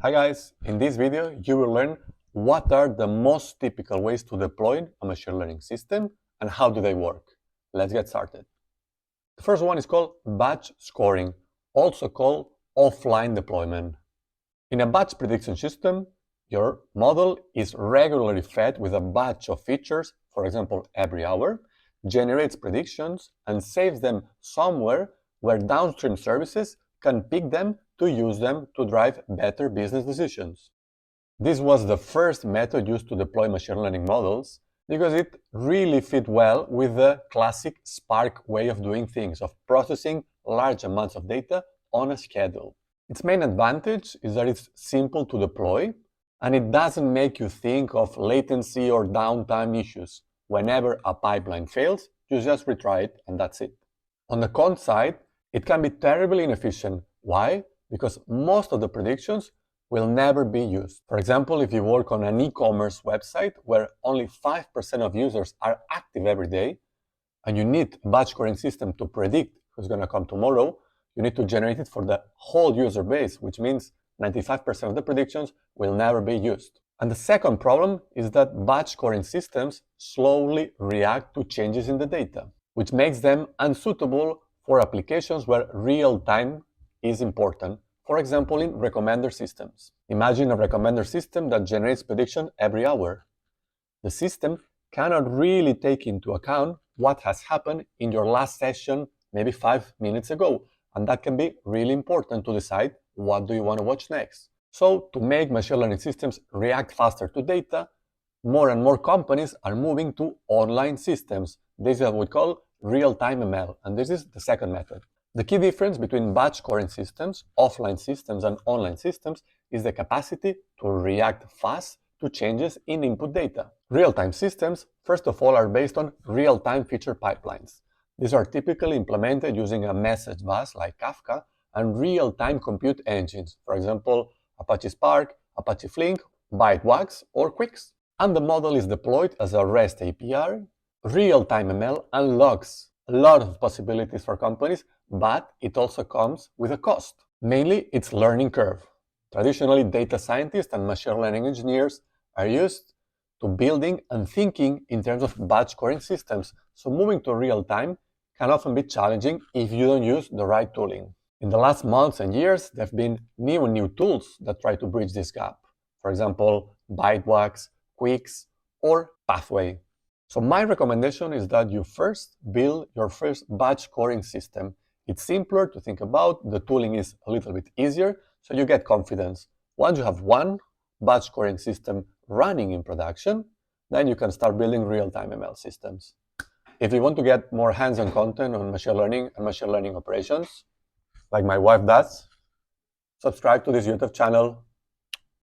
Hi guys, in this video you will learn what are the most typical ways to deploy a machine learning system and how do they work. Let's get started. The first one is called batch scoring, also called offline deployment. In a batch prediction system, your model is regularly fed with a batch of features, for example, every hour, generates predictions and saves them somewhere where downstream services can pick them to use them to drive better business decisions. This was the first method used to deploy machine learning models because it really fit well with the classic Spark way of doing things, of processing large amounts of data on a schedule. Its main advantage is that it's simple to deploy and it doesn't make you think of latency or downtime issues. Whenever a pipeline fails, you just retry it and that's it. On the con side, it can be terribly inefficient. Why? Because most of the predictions will never be used. For example, if you work on an e-commerce website where only 5% of users are active every day, and you need a batch scoring system to predict who's going to come tomorrow, you need to generate it for the whole user base, which means 95% of the predictions will never be used. And the second problem is that batch scoring systems slowly react to changes in the data, which makes them unsuitable for applications where real time is important. For example, in recommender systems. Imagine a recommender system that generates prediction every hour. The system cannot really take into account what has happened in your last session maybe 5 minutes ago, and that can be really important to decide what do you want to watch next. So to make machine learning systems react faster to data, more and more companies are moving to online systems. This is what we call Realtime ML, and this is the second method. The key difference between batch scoring systems, offline systems, and online systems is the capacity to react fast to changes in input data. Real-time systems, first of all, are based on real-time feature pipelines. These are typically implemented using a message bus like Kafka and real-time compute engines, for example, Apache Spark, Apache Flink, ByteWax, or Quix. And the model is deployed as a REST API. Real-time ML unlocks a lot of possibilities for companies, but it also comes with a cost, mainly its learning curve. Traditionally, data scientists and machine learning engineers are used to building and thinking in terms of batch scoring systems, so moving to real time can often be challenging if you don't use the right tooling. In the last months and years, there have been new tools that try to bridge this gap. For example, ByteWax, Quix, or Pathway. So my recommendation is that you first build your first batch scoring system. It's simpler to think about, the tooling is a little bit easier, so you get confidence. Once you have one batch scoring system running in production, then you can start building real-time ML systems. If you want to get more hands-on content on machine learning and machine learning operations, like my wife does, subscribe to this YouTube channel.